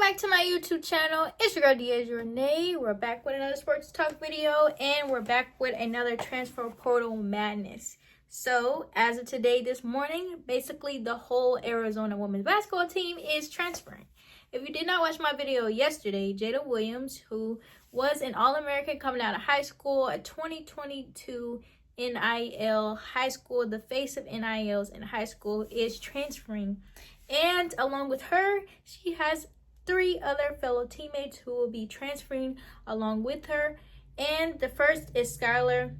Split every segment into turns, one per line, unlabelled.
back to my YouTube channel. It's your girl Adia Renee. We're back with another sports talk video, and we're back with another transfer portal madness. So as of today, this morning, basically the whole Arizona women's basketball team is transferring. If you did not watch my video yesterday, Jada Williams, who was an All-American coming out of high school, a 2022 NIL high school, the face of NILs in high school, is transferring. And along with her, she has 3 other fellow teammates who will be transferring along with her. And the first is Skylar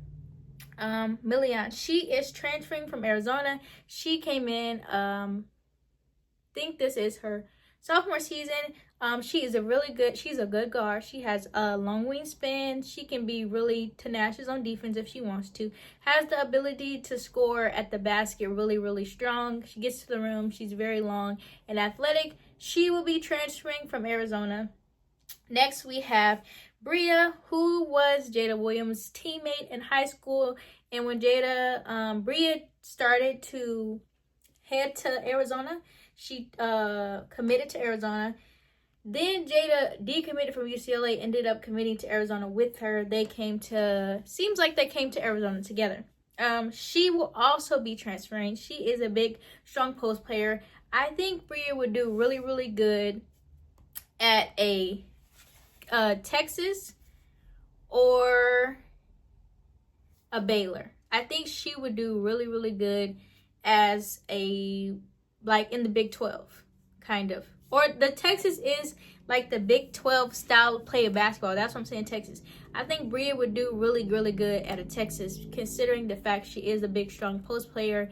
Millian. She is transferring from Arizona. She came in, think this is her sophomore season. She's a good guard. She has a long wingspan. She can be really tenacious on defense if she wants to. Has the ability to score at the basket really strong. She gets to the rim. She's very long and athletic. She will be transferring from Arizona. Next, we have Bria, who was Jada Williams' teammate in high school. And when Bria started to head to Arizona, she committed to Arizona. Then Jada decommitted from UCLA, ended up committing to Arizona with her. Seems like they came to Arizona together. She will also be transferring. She is a big, strong post player. I think Bria would do really good at a Texas or a Baylor. I think she would do really good as in the Big 12, kind of. Or the Texas is like the Big 12 style of play of basketball. That's what I'm saying, Texas. I think Bria would do really good at a Texas, considering the fact she is a big, strong post player.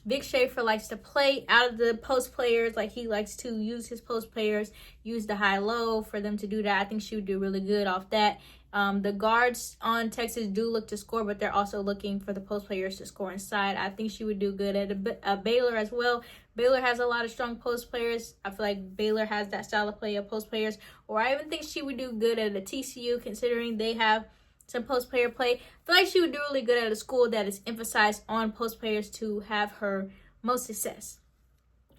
Vic Schaefer likes to play out of the post players. Like, he likes to use his post players, use the high-low for them to do that. I think she would do really good off that. The guards on Texas do look to score, but they're also looking for the post players to score inside. I think she would do good at a Baylor as well. Baylor has a lot of strong post players. I feel like Baylor has that style of play of post players. Or I even think she would do good at a TCU, considering they have some post player play. I feel like she would do really good at a school that is emphasized on post players to have her most success.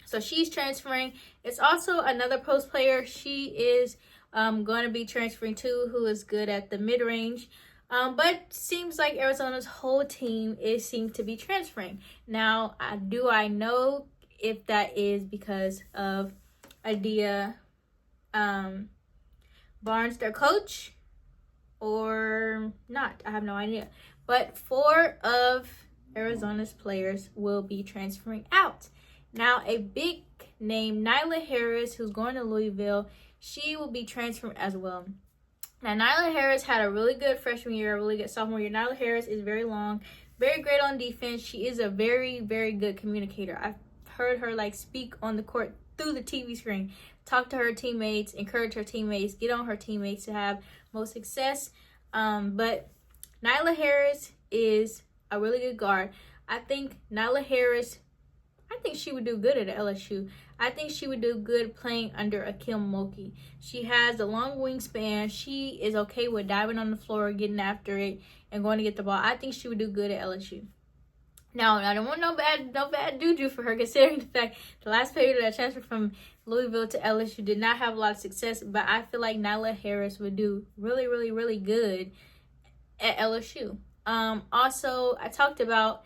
So she's transferring. It's also another post player. She is going to be transferring too, who is good at the mid-range. But seems like Arizona's whole team seems to be transferring. Now, I know if that is because of Adia Barnes, their coach, or not. I have no idea. But 4 of Arizona's players will be transferring out. Now, a big name, Nyla Harris, who's going to Louisville, she will be transferring as well. Now, Nyla Harris had a really good freshman year, a really good sophomore year. Nyla Harris is very long, very great on defense. She is a very good communicator. I've heard her speak on the court through the TV screen, talk to her teammates, encourage her teammates, get on her teammates to have most success. But Nyla Harris is a really good guard. I think she would do good at LSU. I think she would do good playing under Akim Mulkey. She has a long wingspan. She is okay with diving on the floor, getting after it, and going to get the ball. I think she would do good at LSU. Now, I don't want no bad juju for her, considering the fact the last player that transferred from Louisville to LSU did not have a lot of success. But I feel like Nyla Harris would do really good at LSU. Also, I talked about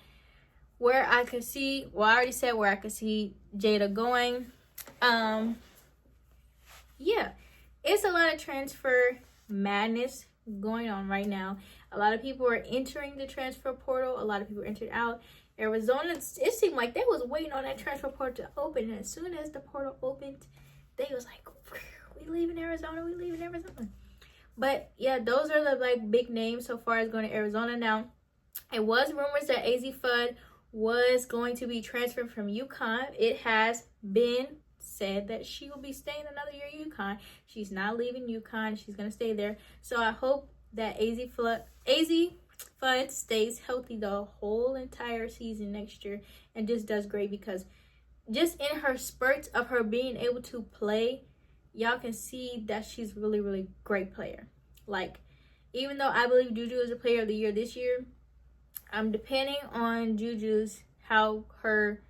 where I could see, I already said where I could see Jada going. Yeah, it's a lot of transfer madness going on right now. A lot of people are entering the transfer portal. A lot of people entered out. Arizona, it seemed like they was waiting on that transfer portal to open. And as soon as the portal opened, they was like, we leaving Arizona. But yeah, those are the big names so far as going to Arizona. Now, it was rumors that AZ Fudd was going to be transferred from UConn. It has been said that she will be staying another year at UConn. She's not leaving UConn. She's going to stay there. So I hope that AZ Fudd stays healthy the whole entire season next year and just does great, because just in her spurts of her being able to play, y'all can see that she's really great player. Even though I believe Juju is a player of the year this year, depending on Juju's, how her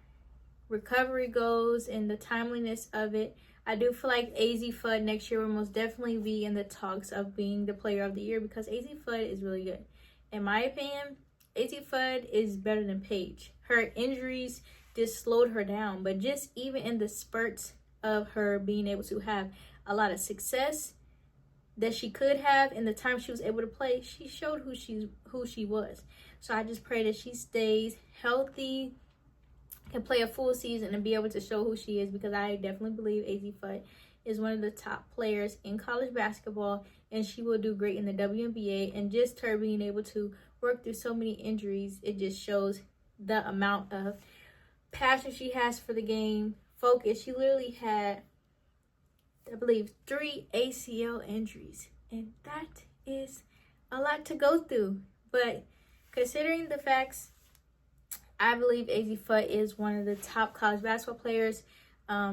recovery goes and the timeliness of it, I do feel like AZ Fudd next year will most definitely be in the talks of being the player of the year because AZ Fudd is really good. In my opinion, AZ Fudd is better than Paige. Her injuries just slowed her down, but just even in the spurts of her being able to have a lot of success that she could have in the time she was able to play, she showed who she was. So I just pray that she stays healthy, can play a full season and be able to show who she is, because I definitely believe AZ Fudd is one of the top players in college basketball, and she will do great in the WNBA. And just her being able to work through so many injuries, it just shows the amount of passion she has for the game, focus. She literally had, I believe, 3 ACL injuries, and that is a lot to go through. But considering the facts, I believe AZ Fudd is one of the top college basketball players.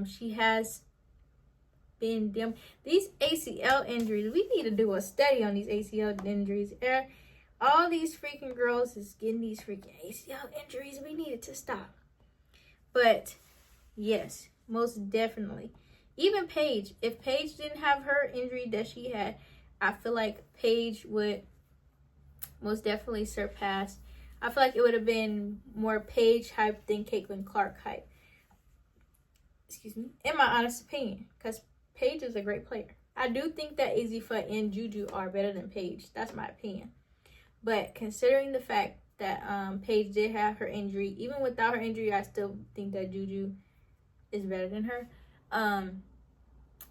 She has been these ACL injuries. We need to do a study on these ACL injuries. All these freaking girls is getting these freaking ACL injuries. We need it to stop. But yes, most definitely. Even Paige. If Paige didn't have her injury that she had, I feel like Paige would most definitely surpass. I feel like it would have been more Paige hype than Caitlin Clark hype. Excuse me. In my honest opinion. Because Paige is a great player. I do think that AZ Fudd and Juju are better than Paige. That's my opinion. But considering the fact that Paige did have her injury, even without her injury, I still think that Juju is better than her. And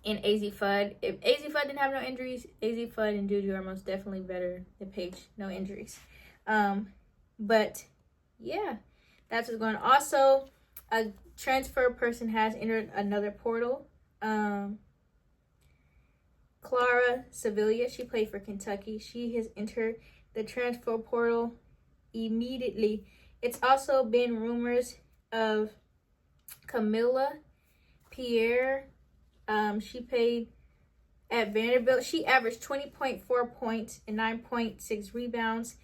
AZ Fudd, if AZ Fudd didn't have no injuries, AZ Fudd and Juju are most definitely better than Paige. No injuries. But yeah, that's what's going on. Also, a transfer person has entered another portal. Clara Sevilla, she played for Kentucky. She has entered the transfer portal immediately. It's also been rumors of Camilla Pierre. She played at Vanderbilt. She averaged 20.4 points and 9.6 rebounds.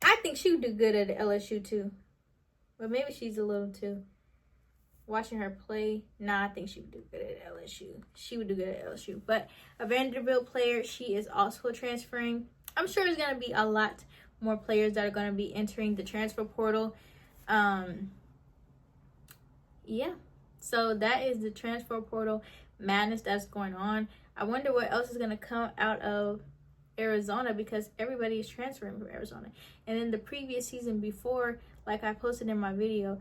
I think she would do good at LSU too. But maybe she's a little too. Watching her play, I think she would do good at LSU. She would do good at LSU. But a Vanderbilt player, she is also transferring. I'm sure there's going to be a lot more players that are going to be entering the transfer portal. Yeah. So that is the transfer portal madness that's going on. I wonder what else is going to come out of Arizona, because everybody is transferring from Arizona. And in the previous season before, like I posted in my video,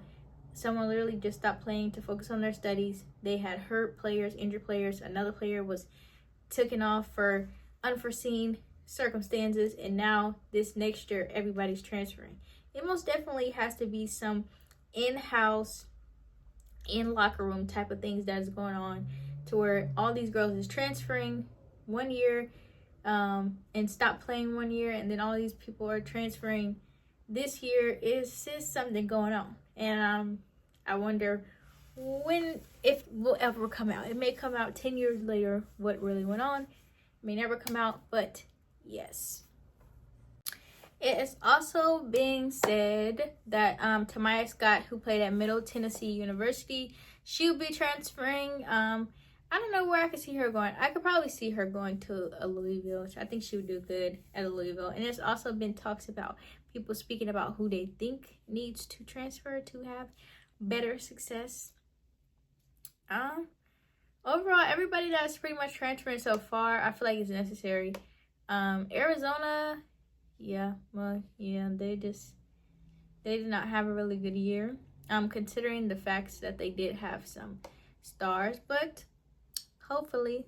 someone literally just stopped playing to focus on their studies. They had hurt players, injured players. Another player was taken off for unforeseen circumstances, and now this next year everybody's transferring. It most definitely has to be some in-house, in locker room type of things that is going on, to where all these girls is transferring 1 year and stop playing 1 year, and then all these people are transferring this year. Is something going on, and I wonder when, if it will ever come out. It may come out 10 years later what really went on. It may never come out, but yes. It is also being said that Tamaya Scott, who played at Middle Tennessee University, she'll be transferring. I don't know where I could see her going. I could probably see her going to a Louisville. I think she would do good at a Louisville. And there's also been talks about people speaking about who they think needs to transfer to have better success. Overall, everybody that's pretty much transferring so far, I feel like it's necessary. Arizona, they did not have a really good year. Considering the facts that they did have some stars, but hopefully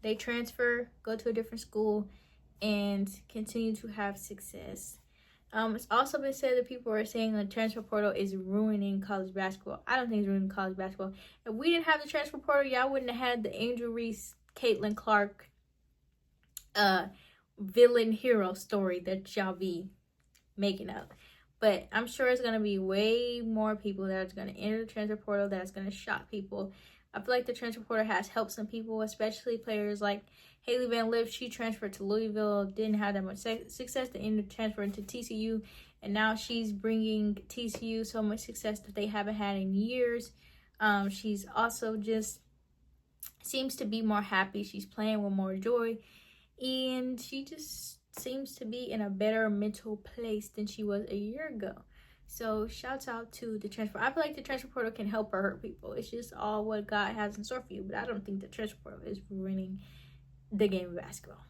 they transfer, go to a different school, and continue to have success. It's also been said that people are saying the transfer portal is ruining college basketball. I don't think it's ruining college basketball. If we didn't have the transfer portal, y'all wouldn't have had the Angel Reese, Caitlin Clark, villain hero story that y'all be making up. But I'm sure it's going to be way more people that's going to enter the transfer portal that's going to shock people. I feel like the transfer portal has helped some people, especially players like Haley Van Lith. She transferred to Louisville, didn't have that much success, to end up transferring to TCU, and now she's bringing TCU so much success that they haven't had in years. She's also just seems to be more happy. She's playing with more joy, and she just seems to be in a better mental place than she was a year ago. So shouts out to the transfer. I feel like the transfer portal can help or hurt people. It's just all what God has in store for you. But I don't think the transfer portal is ruining the game of basketball.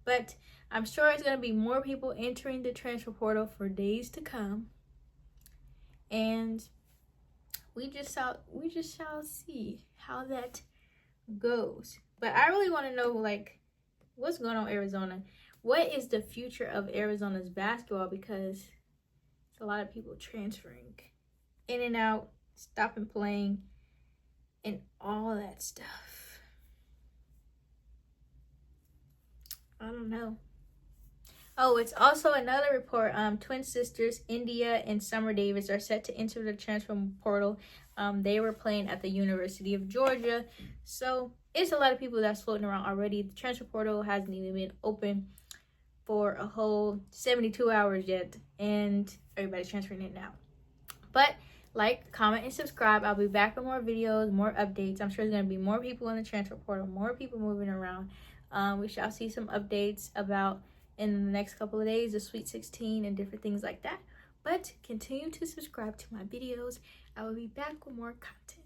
But I'm sure it's going to be more people entering the transfer portal for days to come. And we just shall see how that goes. But I really want to know, like, what's going on Arizona? What is the future of Arizona's basketball? Because it's a lot of people transferring in and out, stopping playing, and all that stuff. I don't know. Oh, it's also another report. Twin sisters India and Summer Davis are set to enter the transfer portal. They were playing at the University of Georgia. So it's a lot of people that's floating around already. The transfer portal hasn't even been open for a whole 72 hours yet, and everybody's transferring it now. But like, comment, and subscribe. I'll be back with more videos, more updates. I'm sure there's going to be more people in the transfer portal, more people moving around. We shall see some updates about in the next couple of days, the Sweet 16 and different things like that. But continue to subscribe to my videos. I will be back with more content.